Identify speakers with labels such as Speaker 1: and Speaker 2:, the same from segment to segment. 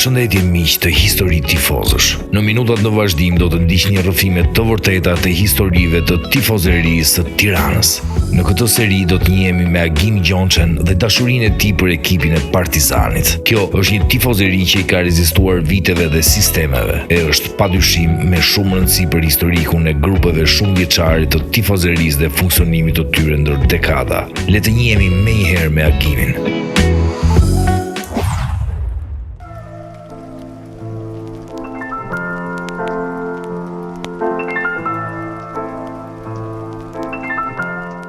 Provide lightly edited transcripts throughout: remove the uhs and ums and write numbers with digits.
Speaker 1: Përshëndetje miq të histori tifozësh. Në minutat në vazhdim do të ndiqni rrëfime të vërteta të historive të tifozërisë së Tiranës. Në këtë seri do të njihemi me Agim Gjonçën dhe dashurinë e tij për ekipin e Partizanit. Kjo është një tifozëri që i ka rezistuar viteve dhe sistemeve. Është padyshim me shumë rëndësi për historikun e grupeve shumë vjeçare të tifozërisë dhe funksionimit të tyre ndër dekada. Le të njihemi menjëherë me Agimin.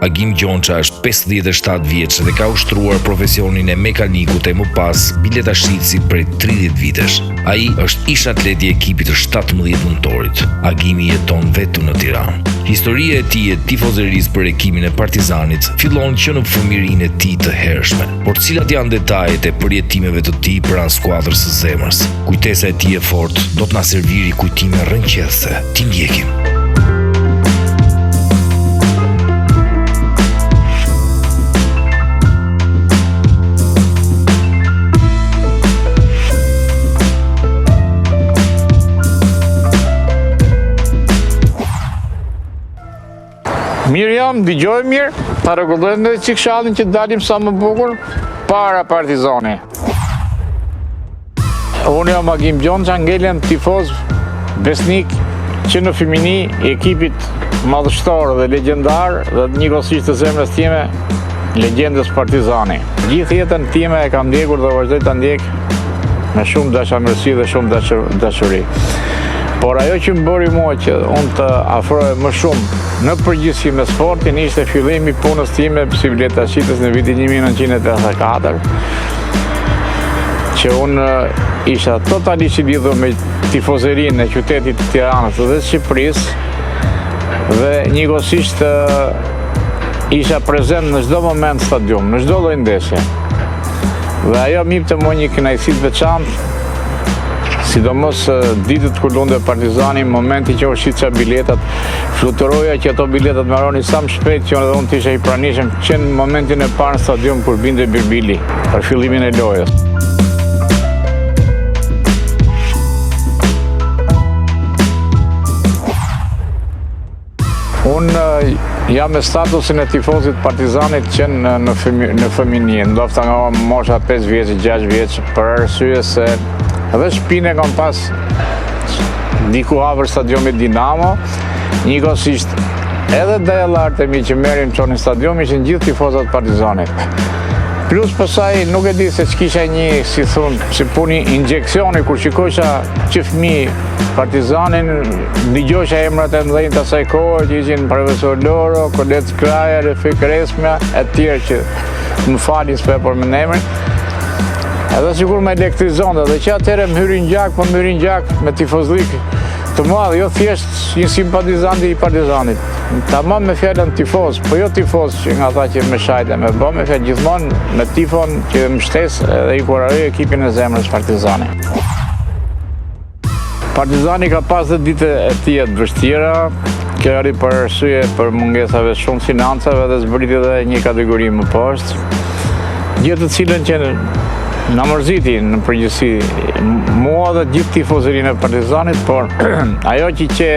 Speaker 1: Agim Gjonça është 57 vjeç dhe ka ushtruar profesionin e mekanikut e më pas biletashitësi prej 30 vitesh. Ai është ish atlet i ekipit të 17 nëntorit. Agimi jeton vetëm në Tiranë. Historia e tij e tifozërisë për ekimin e Partizanit fillon që në fëmijërinë e tij të hershme. Por cilat janë detajet e përjetimeve të tij pranë skuadrës së zemrës? Kujtesa e tij e fortë do të na serviri kujtime rrënqëse. Ti ndjekim.
Speaker 2: Mirë jam, dëgjoj mirë, ta rregullojmë edhe çik shallin që dalim sa më bukur para Partizani. Unë jam Agim Gjonça, ngelem tifoz besnik që në fëmijëri i ekipit madhështor dhe legjendar dhe njëkohësisht të zemrës time, legjendës Partizani. Gjithë jetën time e kam ndjekur dhe vazhdoj ta ndjek me shumë dashamirësi dhe shumë dashuri. Por ajo që më bëri mua që unë të afrohem më shumë në përgjithësi me sportin ishte fillimi i punës time si biletashitës në vitin 1984, që unë isha totalisht i lidhur me tifozërinë e qytetit të Tiranës dhe Shqipërisë dhe njëkohësisht isha prezent në çdo moment stadium, në çdo lloj ndeshje. Dhe ajo më jepte mua një kënaqësi të veçantë, sidomos ditët kur lundte Partizani, momenti që u shitja biletat, fluturoja që ato biletat marroni sa më shpejt që edhe unë të isha i pranishëm që në momentin e parë në stadium kur binte birbili për fillimin e lojës. Unë jam me statusin e tifozit Partizanit që në fëmijëri, ndofta nga mosha 5 vjeç, 6 vjeç, për arsye se edhe shpinë e kam pas diku afër stadiumit Dinamo, njëkohësisht edhe dajallarët e mi që merrin çonin stadium ishin gjithë tifozat Partizanit. Plus pasaj nuk e di se ç'kisha një, si puni injeksioni kur shikojsha që fëmijë Partizanin, dëgjosha emrat e mëdhenj të asaj kohe që ishin profesor Loro, Kolet Kraja, Refik Resmja, e tjerë që më falin s'pe për me emrin. Edhe sigur me elektrizonte dhe që atëherë më hyrin gjak me tifozlik të madh, jo thjesht një simpatizant i Partizanit. Tamam me fjalën tifoz, po jo tifoz që nga ata që më shajte me bë, me fjalë gjithmonë me tifon që më shtes edhe i kuroroj ekipin e zemrës Partizani. Partizani ka pas dhe ditë e tij të vështira, kjo arri për arsye për mungesave shumë financave dhe zbriti edhe një kategori më poshtë, gjë të cilën që na mërziti në përgjithësi mua dhe gjithë tifozërinë e Partizanit, por ajo që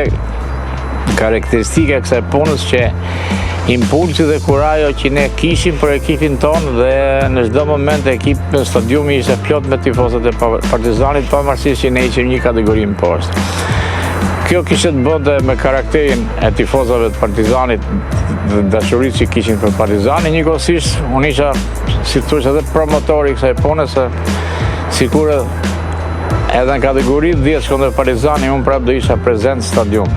Speaker 2: karakteristika e kësaj punës që impulsi dhe kurajo që ne kishim për ekipin tonë dhe në çdo moment ekipi stadiumi ishte plot me tifozët e Partizanit, pavarësisht që ne ishim një kategori më poshtë. Kjo kishte të bënte me karakterin e tifozëve të Partizanit dhe dashurisë që kishin për Partizanin, njëkohësisht unë isha si thush edhe promotori i kësaj pune, se sikur edhe në kategori 10 kundër Partizani unë prap do isha prezent në stadium.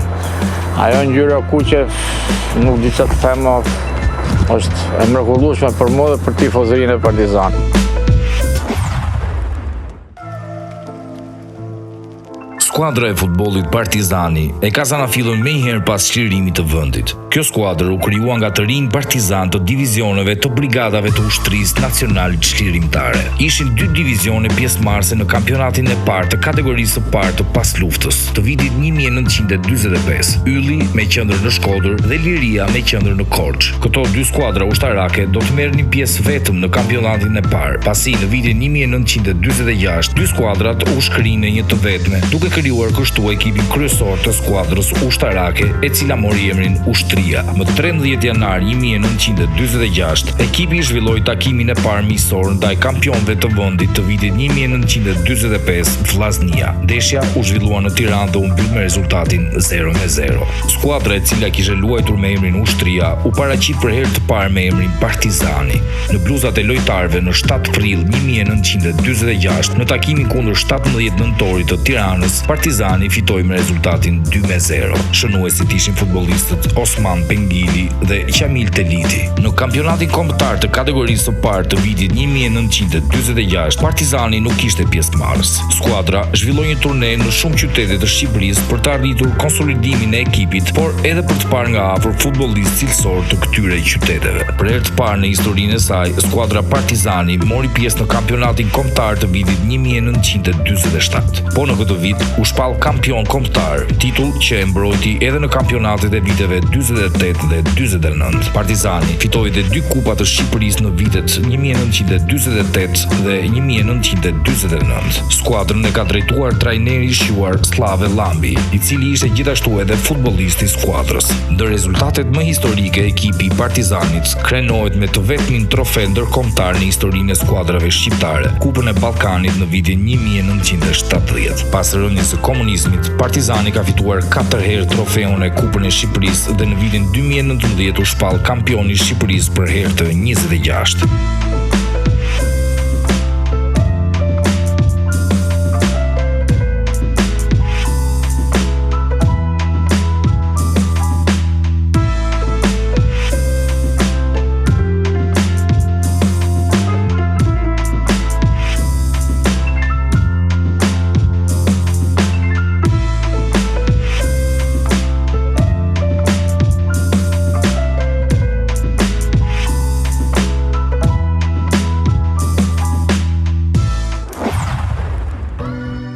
Speaker 2: Ajo ngjyra kuqe nuk di çfarë të them, është e mrekullueshme për mua dhe për tifozërinë e Partizanit.
Speaker 1: Skuadra e futbollit Partizani e ka zanafillur menjëherë pas çlirimit të vendit. Kjo skuadër u krijuar nga të rinj partizan të divizioneve të brigadave të ushtrisë nacionale çlirimtare. Ishin 2 divizione pjesëmarrëse në kampionatin e parë të kategorisë së parë të pasluftës të vitit 1945. Ylli me qendër në Shkodër dhe Liria me qendër në Korçë. Këto 2 skuadra ushtarake do të merrnin pjesë vetëm në kampionatin e parë, pasi në vitin 1946 2 skuadrat u shkrinë në një të vetme, duke krijuar kështu ekipin kryesor të skuadrës ushtarake, e cila mori emrin Ushtria. Më 13 janar 1946, ekipi zhvilloi takimin e parë miqësor ndaj kampionëve të vendit të vitit 1945, Vllaznia. Ndeshja u zhvillua në Tiranë dhe u mbyll me rezultatin 0-0. Skuadra e cila kishte luajtur me emrin Ushtria u paraqit për herë të parë me emrin Partizani në bluzat e lojtarëve në 7 prill 1946 në takimin kundër 17 nëntorit të Tiranës. Partizani fitoi me rezultatin 2-0. Shënuesit ishin futbollistët Osman Pengili dhe Qamil Teliti. Në kampionatin kombëtar të kategorisë së parë të vitit 1946, Partizani nuk kishte pjesëmarrës. Skuadra zhvilloi një turne në shumë qytete të Shqipërisë për të arritur konsolidimin e ekipit, por edhe për të parë nga afër futbollistë cilësor të këtyre qyteteve. Për herë të parë në historinë e saj, skuadra Partizani mori pjesë në kampionatin kombëtar të vitit 1947. Po në këtë vit u shpall kampion kombëtar, titull që e mbrojti edhe në kampionatet e viteve 48 dhe 49. Partizani fitoi edhe 2 kupa të Shqipërisë në vitet 1948 dhe 1949. Skuadrën e ka drejtuar trajneri i shquar Slave Lambi, i cili ishte gjithashtu edhe futbollisti i skuadrës. Ndër rezultatet më historike, ekipi i Partizanit krenohet me të vetmin trofe ndërkombëtar në historinë e skuadrave shqiptare, Kupën e Ballkanit në vitin 1970. Pas rënies së komunizmit, Partizani ka fituar 4 herë trofeun e Kupën e Shqipërisë dhe në vitin 2019 u shpall kampioni i Shqipërisë për herë të 26.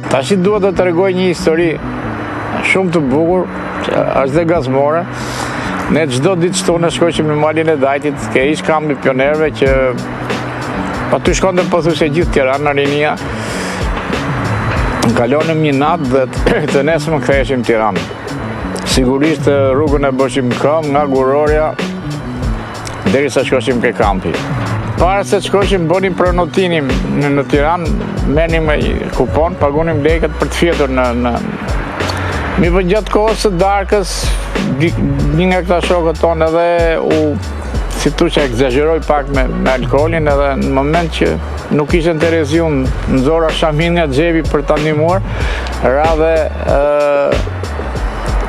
Speaker 2: Tash duhet të tregoj një histori shumë të bukur, që është dhe gazmore. Ne çdo ditë shtonë shkoqim në malin e Dajtit, ke ish kampi pionerëve që aty shkonte pothuajse gjithë Tirana, rinia. Kalonëm një natë dhe të nesër ktheheshim në Tiranë. Sigurisht rrugën e bëshim këm nga Gurorja derisa shkoqim ke kampi. Para se të shkoqim, bënim prenotinim në Tiranë, merrnim kupon, pagunim lekët për të fjetur në... Mi për gjatë kohës së darkës, një nga këta shokët tonë edhe si tu që egzagjeroj pak me alkoholin, edhe në moment që nuk ishte Tereziun, nxora shamin nga xhepi për ta ndihmuar, ra dhe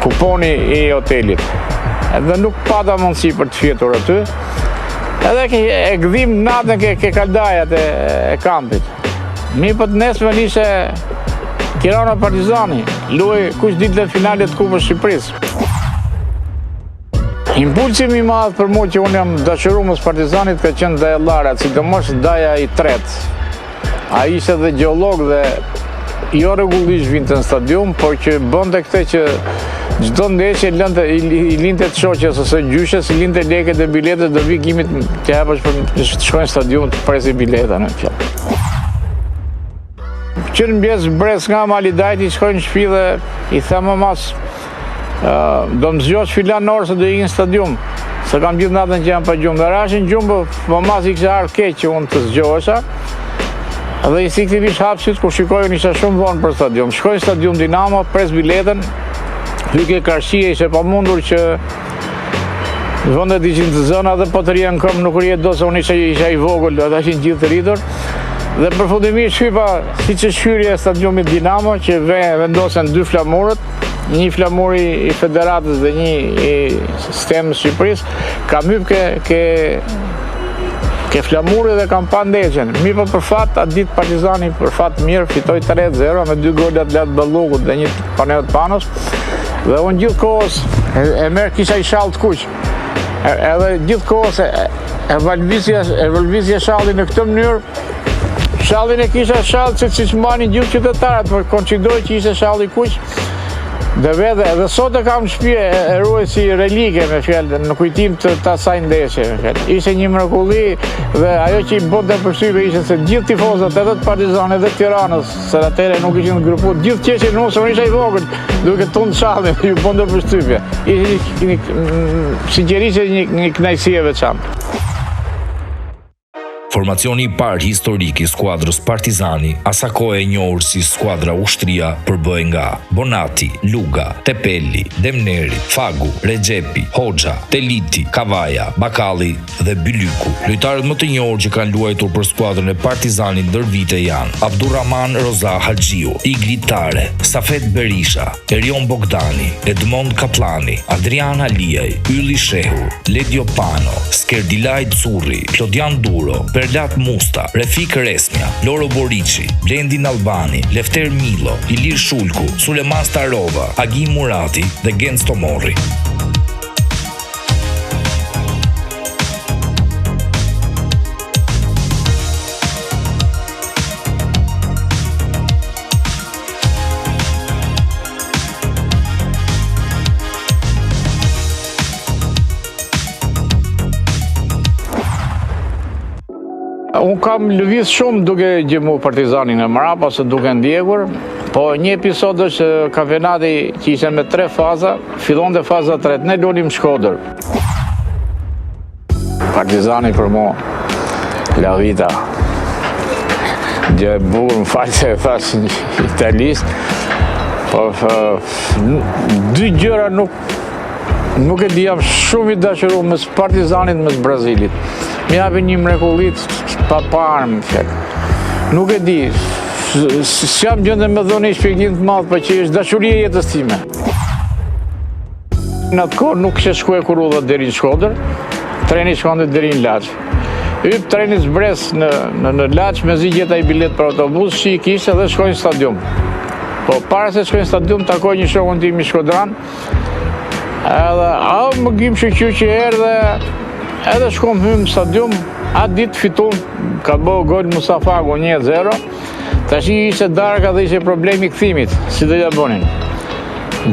Speaker 2: kuponi i hotelit. Edhe nuk pata mundësi për të fjetur aty. Edhe e gdhim natën ke kaldajat e kampit. Mi për të nesme nishe Tirana Partizani, luaj kush ditët e finalet Kupës Shqipërisë. Impulsim i madh për mua që unë jam dashurues Partizanit ka qenë Daja Lara, sidomos Daja i tretë. Ai ishte dhe gjeolog dhe jo rregullisht vinte në stadium, por që bënte këtë që çdo ndeshje i linte të shoqes ose gjyshes, i linte lekët e biletës do vi Gimit të hapësh për të shkojnë në stadium të presi bileta në fjalë. Që në mbjes bres nga mali Dajti, shkojnë në shtëpi dhe i them mas do më zgjosh filan orë se do ikin në stadium, se kam gjithë natën që jam pa gjumë. Dhe rashin gjumë, më mas i kisha arë keq që unë të zgjohesha, dhe instinktivisht hapësit ku shikojnë isha shumë vonë për stadium. Shkojnë në stadium Dinamo, pres biletën, hyke Karshie, ishe pa mundur që vëndet ishin të zëna dhe po të rjenë këm nuk rjetë do se unë isha i vogël, dhe ishin gjithë të rritur. Dhe përfundimisht hypa si që shkyrje stadiumit Dinamo, që vendosen 2 flamurët, një flamuri i Federatës dhe një i sistemës Shqipërisë, kam hyp ke ke flamuri dhe kam pa ndeshjen. Mi po për fat, atë ditë Partizani për fat mirë fitoi 3-0 me 2 gola të Lat Ballukut dhe 1 Panayot Panos. Dhe unë gjithë kohës e merr kisha i shall të kuq. Edhe gjithë kohës e valvizja shallin në këtë mënyrë. Shallin e kisha shall që si shmanin gjithë qytetarët, për koncidoj që ishte shalli kuq. Dhe vetë, edhe sot e kam në shtëpi e ruaj si relike, me fjallë, në kujtim të asaj ndeshje, me fjallë. Ishte një mrekulli dhe ajo që i bënte përshtypje ishte se gjithë tifozat, edhe të Partizanit edhe të Tiranës, se atëherë nuk ishin grupu, gjithë qeshin në unë, isha i vogël, duke tunë shallin, ju bënte përshtypje. Ishte sinqerisht një kënaqësi e veçantë.
Speaker 1: Formacioni i parë historik i skuadrës Partizani, asa kohë e njohur si skuadra ushtria, përbëhej nga Bonati, Luga, Tepelli, Demneri, Fagu, Rexhepi, Hoxha, Teliti, Kavaja, Bakalli dhe Bylyku. Lojtarët më të njohur që kanë luajtur për skuadrën e Partizanit ndër vite janë Abdurrahman Roza Haxhiu, Igli Tare, Safet Berisha, Erion Bogdani, Edmond Kaplani, Adrian Aliaj, Ylli Shehu, Ledio Pano, Skerdilaj Curri, Klodian Duro, Perlat Musta, Refik Resmja, Loro Borici, Blendin Albani, Lefter Milo, Ilir Shulku, Suleman Starova, Agim Murati dhe Genc Tomorri.
Speaker 2: Unë kam lëviz shumë duke gjemu Partizanin e mrapa, se duke ndjekur, po një episod është kampionati që ishte me 3 faza, fillon dhe faza 3, ne lunim Shkodër. Partizani për mo, la vita. Gjë e bukur, më falë se e thash italist, po 2 gjëra nuk e di, jam shumë i dashuruar mes Partizanit mes Brazilit. Mi hapi një mrekullit pa parë, më fjallë. Nuk e di, s'jam gjëndë me dhoni shpjegim të madhë, për që është dashuria jetës time. Në atë kohë nuk kështë shkue kur u dhe deri në Shkodër, treni shkonde deri në Laç. Yp treni zbres në Laç, me zi gjeta i bilet për autobus, që i kishte dhe shkojnë në stadium. Po para se shkojnë në stadium, takoj një shokun tim i Shkodran, edhe më gjim shëqy që erdhe, edhe shkom hymë në stadium, atë ditë fitum, ka bëhë gol Musafagu 1-0, tash ishte darka dhe ishte problemi këthimit, si dhe ja bonin.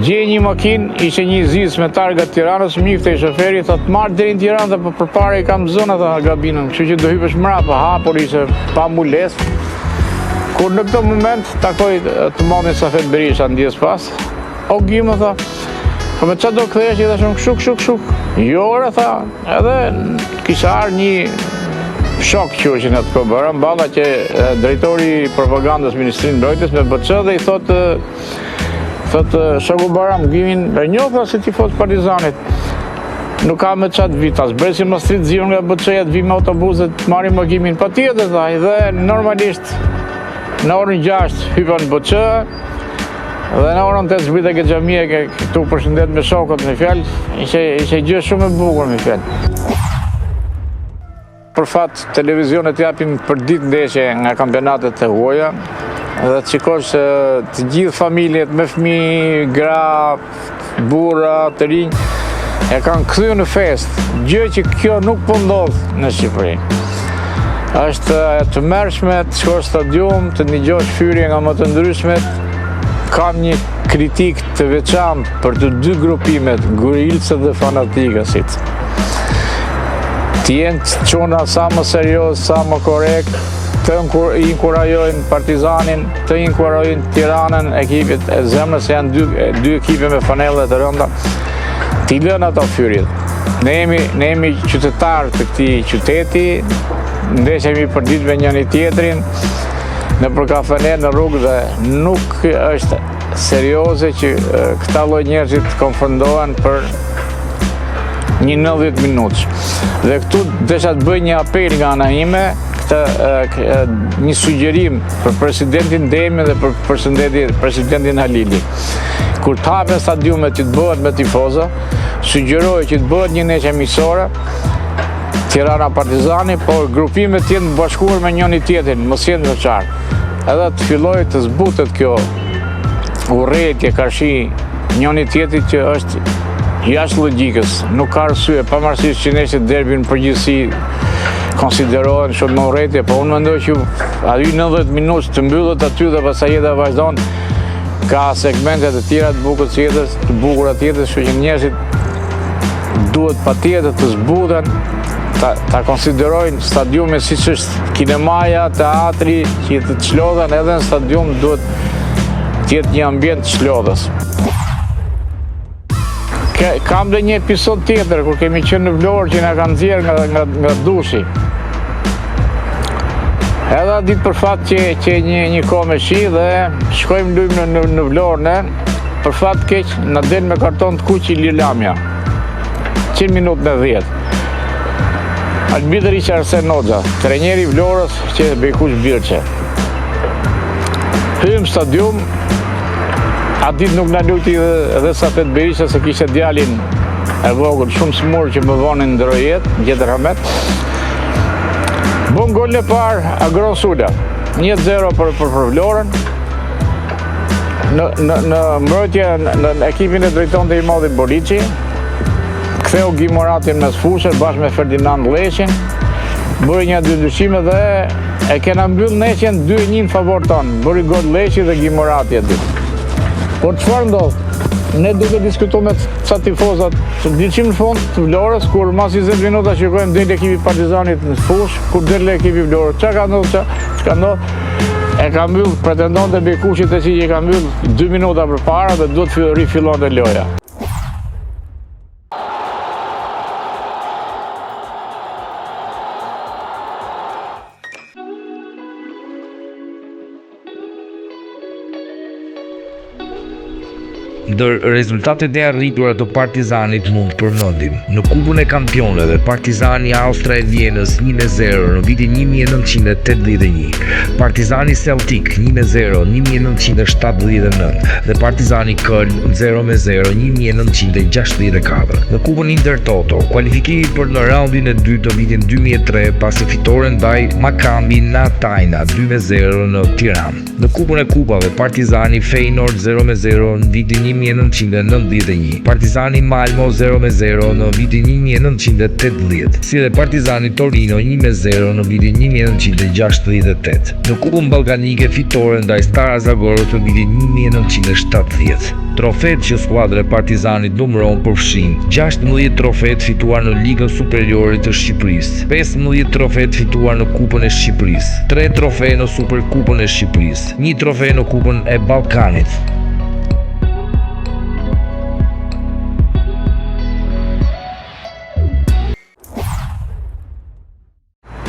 Speaker 2: Gjej një makinë, ishte një zis me targa Tiranës, mifte i shoferi, thot marrë deri në Tiranë, dhe përpara i kam zona të gabinën, kështu që do hypesh mrapa, hapur ishte pa mules. Kur në këto moment, takoj të mamin Safet Berisha në dies pas, o gimë, tha, po me qa do këthesh, i dhe shumë këshuk. Jo, tha, edhe kisha arë një shok që është në të këbëra, mballa që drejtori propagandës Ministrinë Mbrojtjes me BC dhe i thotë shoku Baram, gimin e njohë si tifoz Partizanit. Nuk ka me qatë vit, as bresim më strit zion nga BC-ja të vim autobuset të marim më gimin pa tjetë, dhe normalisht në orën 6 hypa në BC, dhe në orën 8 zbita këtë gjamije këtu përshëndet me shokët me fjallë, ishe gjë shumë e bukur me fjallë. Për fat, televizionet japin për ditë ndeshje nga kampionatet të huaja, dhe të qikosh të gjithë familjet me fëmi, gra, burra, të rinj, e kanë këthy në fest, gjë që kjo nuk po ndodhë në Shqipëri. Është të mërshme, të shkosh stadium, të një gjosh fyrje nga më të ndryshmet. Kam një kritik të veçantë për të 2 grupimet, gurilëse dhe fanatikësit. Të jenë qona sa më serios, sa më korekt, të inkurajojnë Partizanin, të inkurajojnë Tiranën, ekipit e zemrës, janë 2 ekipe me fanelle të rënda, t'i lënë ato fyrjet. Ne jemi qytetarë të këti qyteti, ndeshemi për ditë me njëri tjetrin, në për kafene në rrugë dhe nuk është serioze që këta lloj njerëzit konfundohen për një 90 minutës. Dhe këtu desha të bëj një apel nga ana ime, një sugjerim për presidentin Demi dhe për presidentin Halili. Kur të hapen stadiumet që të bëhet me tifoza, sugjeroj që të bëhet një ndeshje miqësore, Tirana Partizani, por grupimet jenë bashkuar me njëri tjetrin, mos jenë veçar. Edhe të filloj të zbutet kjo urrëtie karshi njëri tjetrit që është jashtë logjikës, nuk ka arsye, pavarësisht që nesër derbin në përgjithësi konsiderohen shumë në urrëtie, po unë mendoj që aty 90 minutë të mbyllet aty dhe pastaj jeta vazhdon, ka segmente të tjera të bukura të jetës, kështu që njerëzit duhet patjetër të zbuten, ta konsiderojnë stadiumin siç është kinemaja, teatri, që të çlodhen edhe në stadium duhet të jetë një ambient të çlodhës. Kam dhe një episod tjetër, kur kemi qenë në Vlorë që na kanë nxjerrë nga dushi. Edhe ditë për fat që një kohë me shi dhe shkojmë lujmë në Vlorë, për fat keq na del me karton të kuq Ilir Lamja. 100 minutë në 10. Arbitri ishte Arsen Hoxha, trajneri i Vlorës që Bekush Birçe. Hym stadium. Atë ditë nuk na luti edhe Safet Berisha se kishte djalin e vogël shumë smur që më vonin ndroi jetë, Gjetër Hamet. Bon golin e parë Agron Sula, 1-0 për Vlorën. Në mbrojtje në ekipin e drejtonte i madhi Boriçi. Ktheu Gimoratin mes fushës bashkë me Ferdinand Lleshin. Bëri një dyshime dhe e kena mbyll nesën 2-1 në favor tonë. Bëri gol Lleshi dhe Gimorati aty. Por çfarë ndodh? Ne duke diskutuar me ca tifozat që dilshim në fund të Vlorës, kur mas 20 minuta shikojmë del ekipi Partizanit në fushë, kur del ekipi Vlorës. Çka ka ndodhur? E ka mbyll, pretendonte Bekushit e si që ka mbyll 2 minuta përpara dhe duhet të rifillonte loja.
Speaker 1: Ndër rezultatet e arritura të Partizanit mund të përmendim. Në Kupën e Kampionëve, Partizani Austria e Vienës 1-0 në vitin 1981, Partizani Celtic 1-0 1979 dhe Partizani Köln 0-0 1964. Në Kupën Intertoto, kualifikimi për në raundin e dytë të vitin 2003 pasi fitore ndaj Maccabi Natajna 2-0 në Tiranë. Në Kupën e Kupave, Partizani Feyenoord 0-0 në vitin 1991, Partizani Malmo 0-0 në vitin 1980, si dhe Partizani Torino 1-0 në vitin 1968. Në Kupën Ballkanike fitore ndaj Stara Zagorës në vitin 1970. Trofet që skuadra e Partizanit numëron përfshin 16 trofet fituar në Ligën Superiore të Shqipërisë, 15 trofet fituar në Kupën e Shqipërisë, 3 trofe në Superkupën e Shqipërisë, 1 trofe në Kupën e Ballkanit.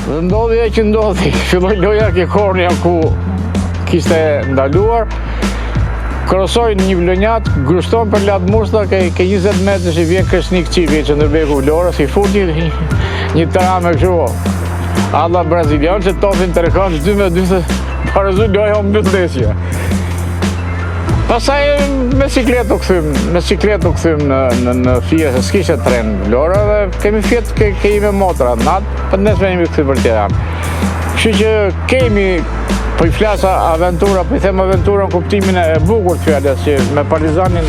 Speaker 2: Dhe ndodhi e që ndodhi, filloj loja ke kornja ku kishte ndaluar, krosoj një vlonjat, grushton për Lat Musta, ke 20 metrë që vjen Kreshnik Qipi që ndërbeku Vlorës, i futi një tëra me kështu. Alla brazilian që tofin të rekanç 2-2 parazu loja o mbyllesja. Pasaj me cikletë u këthym në fije se s'kishe tren Vlora dhe kemi fjetë ke ime motra natë, për nesme jemi këthy për Tiranë. Kështu që kemi, po i flasa aventura, po i them aventura në kuptimin e bukur të fjallës, që me Partizanin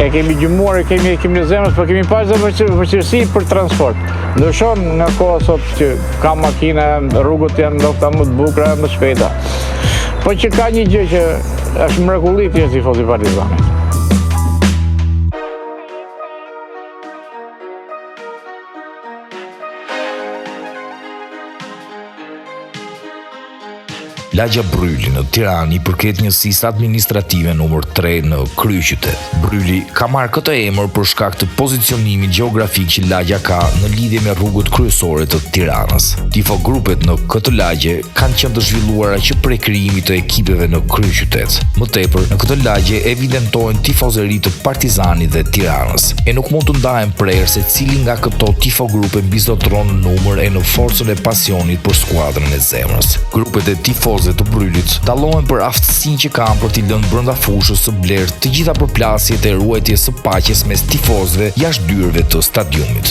Speaker 2: e kemi gjumuar, e kemi në zemrës, po kemi pas dhe vështirësi për transport. Ndryshon nga koha sot që ka makina, rrugët janë ndoshta më të bukura, më të shpejta. Po që ka një gjë që është mrekulli të jetë tifoz i Partizanit.
Speaker 1: Lagja Bryli në Tiranë i përket njësisë administrative numër 3 në kryeqytet. Bryli ka marrë këtë emër për shkak të pozicionimit gjeografik që lagja ka në lidhje me rrugët kryesore të Tiranës. Tifogrupet në këtë lagje kanë qenë të zhvilluara që prej krijimit të ekipeve në kryeqytet. Më tepër, në këtë lagje evidentojnë tifozëritë të Partizanit dhe Tiranës, e nuk mund të ndahen prerë se cili nga këto tifogrupe mbizotron në numër e në forcën e pasionit për skuadrën e zemrës. Grupet e tifozëve të Brylit dallohen për aftësinë që kanë për t'i lënë brenda fushës së blerë të gjitha përplasjet e ruajtjes së paqes mes tifozëve jashtë dyrëve të stadiumit.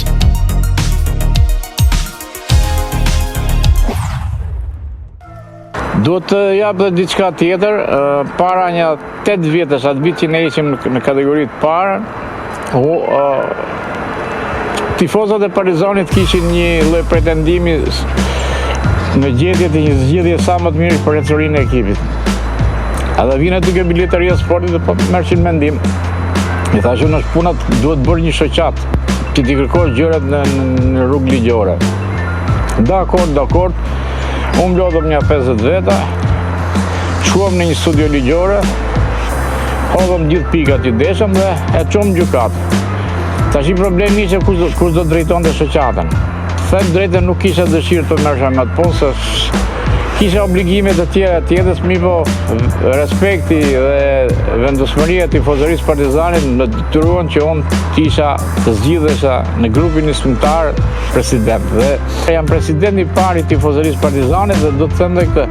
Speaker 2: Do të jap dhe diçka tjetër, para një 8 vjetësh, atë vit që ne ishim në kategoritë parë, tifozat e Partizanit kishin një lloj pretendimi në gjendje të një zgjidhje sa më të mirë për ecurinë e ekipit. Edhe vjen aty ke bileteria e sportit dhe po merrshin mendim. I thashë në punat duhet bërë një shoqat që t'i kërkosh gjërat në rrugë ligjore. Dakord. Unë mblodhëm një 50 veta, shkuam në një studio ligjore, hodhëm gjithë pikat që deshëm dhe e çom gjykat. Tash i problemi ishte kush do drejtonte shoqatën. Them drejtën nuk kisha dëshirë të merresha me atë punë, se kisha obligime të tjera tjetës, po respekti dhe vendosmëria e tifozërisë Partizanit më detyruan që unë kisha të zgjidhesha në grupin nismëtar president. Dhe jam presidenti i parë i tifozërisë Partizanit dhe do të them këtë.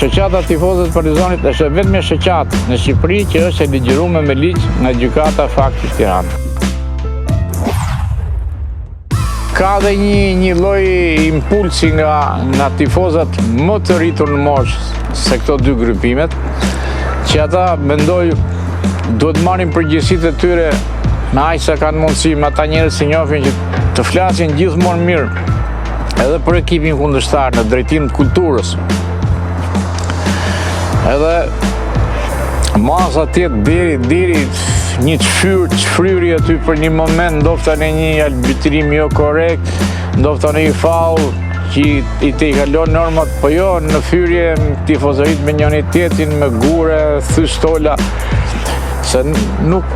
Speaker 2: Shoqata tifozët Partizanit është vetëm një shoqatë në Shqipëri që është e ligjëruar me ligj nga gjykata fakti Tiranë. Ka dhe një lloj impulsi nga tifozat më të rritur në moshë se këto dy grupimet, që ata mendoj duhet marrin përgjegjësitë e tyre me aq sa kanë mundësi, me ata njerëz që njohin që të flasin gjithmonë mirë edhe për ekipin kundërshtar në drejtim të kulturës. Edhe masa tjetë deri një çfryri aty për një moment, ndofta në një arbitrim jo korrekt, ndofta në një faull që i të i kalon normat, po jo në fyrje tifozërit me njëri tjetrin, me gure, thystola, se nuk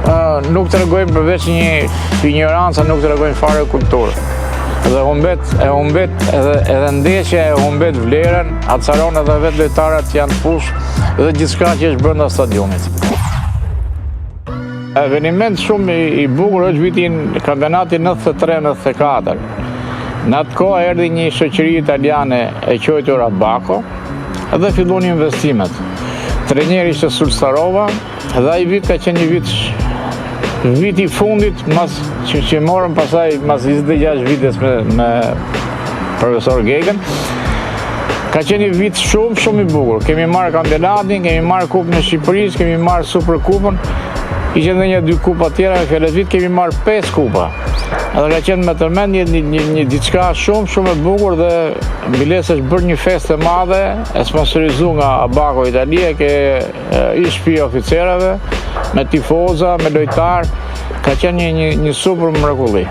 Speaker 2: tregojnë përveç një ignorancë, nuk tregojnë fare kulturë. Dhe humbet edhe ndeshja e humbet vlerën, atësaron edhe vetë lojtarët që janë fush dhe gjithçka që është brenda stadionit. Eveniment shumë i bukur është vitin kampionati 93-94. Në atë kohë erdhi një shoqëri italiane e quajtur Abaco dhe fillon investimet. Trajneri ishte Sulstarova dhe ai vit ka qenë një vit i fundit që morëm pasaj mas 26 vites me profesor Gegen. Ka qenë një vit shumë i bukur. Kemi marrë kampionatin, kemi marrë kupën e Shqipërisë, kemi marrë Superkupën. Ishte edhe një 2 kupa tjera, në fillet vit kemi marrë 5 kupa. Edhe ka qenë me tërmendje një diçka shumë e bukur dhe biles është bërë një festë e madhe, e sponsorizuar nga Abaco Italia, ke ish shtëpi oficerave, me tifoza, me lojtar, ka qenë një super mrekulli.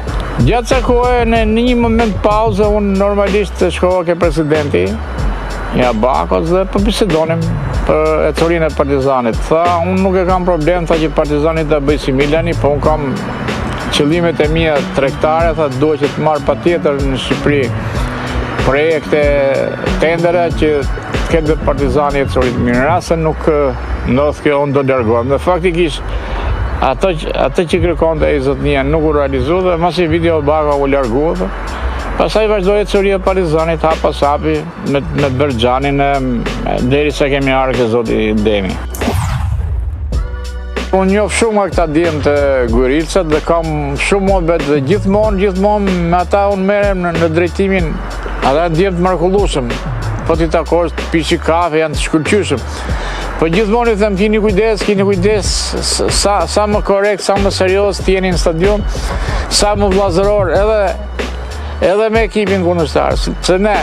Speaker 2: Gjatë kësaj kohe në një moment pauze unë normalisht shkova ke presidenti i Abacos dhe po bisedonim për ecurinë e Partizanit. Tha, unë nuk e kam problem, tha që Partizanit ta bëj si Milani, po unë kam qëllimet e mia tregtare, tha duhet që të marr patjetër në Shqipëri projekte tendere që të ketë dhe Partizani ecurit mirë. Në rast se nuk ndodh kjo, unë do largohem. Dhe faktikisht atë që kërkonte ai zotnia nuk u realizua dhe masi video Abaco u largua. Pastaj vazhdoi ecuria e Partizanit hap pas hapi me Berxhanin derisa kemi ardhur ke zoti Demi. Unë njoh shumë nga këta djemë të Gujrilcat dhe kam shumë mohabet dhe gjithmonë me ata unë merrem në drejtimin, ata djemë të mrekullueshëm. Po ti takosh, të pishi kafe, janë të shkëlqyeshëm. Po gjithmonë i them keni kujdes sa më korrekt, sa më serioz të jeni në stadion, sa më vllazëror edhe me ekipin kundërshtar. Se ne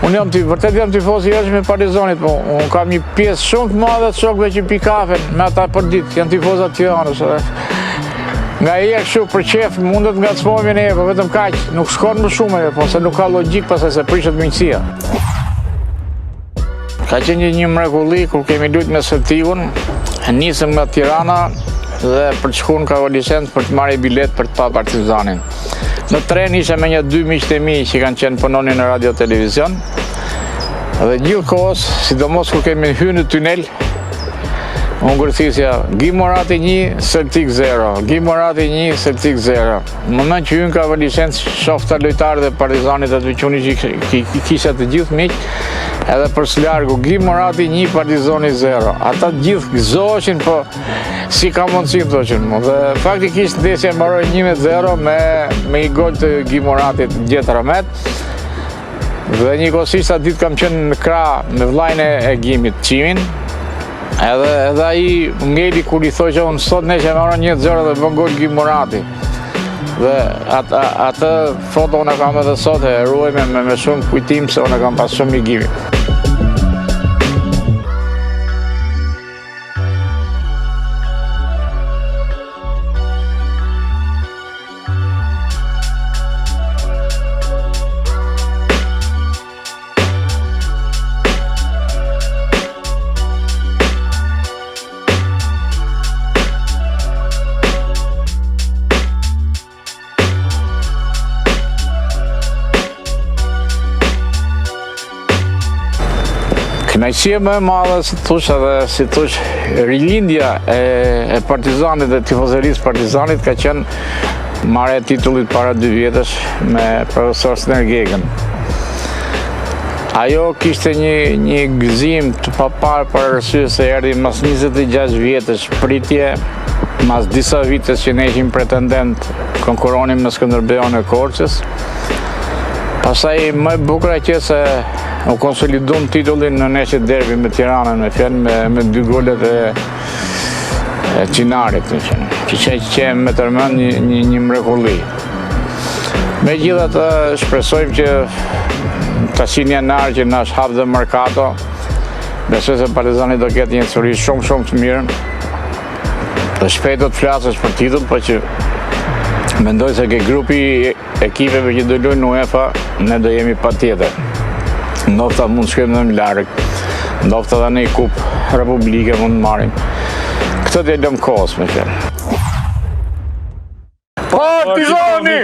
Speaker 2: vërtet jam tifoz i jashtëm i Partizanit, po unë kam një pjesë shumë të madhe të shokëve që pi kafen me ata për ditë, janë tifozat të Tiranës. Nga kështu për qef mundet ngacmohemi ne, po vetëm kaq, nuk shkon më shumë, po se nuk ka logjik pastaj se prishet miqësia. Ka qenë një mrekulli kur kemi luajtur me Celticun, nisëm nga Tirana dhe për të shkuar në Kavolicencë për të marrë bilet për të pa Partizanin. Në tren isha me 2 miqtë e mi që kanë qenë punonin në radio televizion dhe gjithkohës, sidomos kur kemi hyrë në tunel, unë kërthisja Gimorati 1, Celtic 0, Gimorati 1, Celtic 0. Në moment që hyrën Kavolicencë, shofta lojtarët e Partizanit aty që unë që kisha të gjithë miq, edhe për së largu Gimorati 1, Partizani 0. Ata gjithë gëzoheshin, po si ka mundësi të thoqen mu. Dhe faktikisht ndeshja mbaroi 1-0 me i gol të Gimoratit Gjet Ramet. Dhe njëkohësisht atë ditë kam qenë në krah me vllajën e Gimit, Çimin. Edhe ai ngeli kur i thoi që unë sot ne që marrën 1-0 dhe bën gol Gim Murati. Dhe atë foto unë kam edhe sot e ruaj me shumë kujtim se unë kam pas shumë i Gimit. Kënaqësia më e madhe, si thosh edhe si thosh, rilindja e Partizanit dhe tifozërisë Partizanit ka qenë marrja e titullit para 2 vjetësh me profesor Snergekën. Ajo kishte një gëzim të papar për arsye se erdhi mas 26 vjetësh pritje, mas disa vitës që ne ishim pretendent, konkuronim me Skënderbeun e Korçës. Pastaj më e bukur që se u konsolidum titullin në nesër derbi me Tiranën me 2 golet e Çinarit, që me tërmend një mrekulli. Megjithatë, shpresojmë që tasin janar që na hap dhe merkato, besoj se Partizani do ketë një histori shumë të mirë. Dhe shpejt do të flasësh për titull, por që mendoj se ke grupi ekipeve që do luajnë në UEFA, ne do jemi patjetër. Ndofta mund shkojmë në larg, ndofta edhe në një kupë republike mund të marrim. Këtë të lëm kohës me fjalë. Partizani!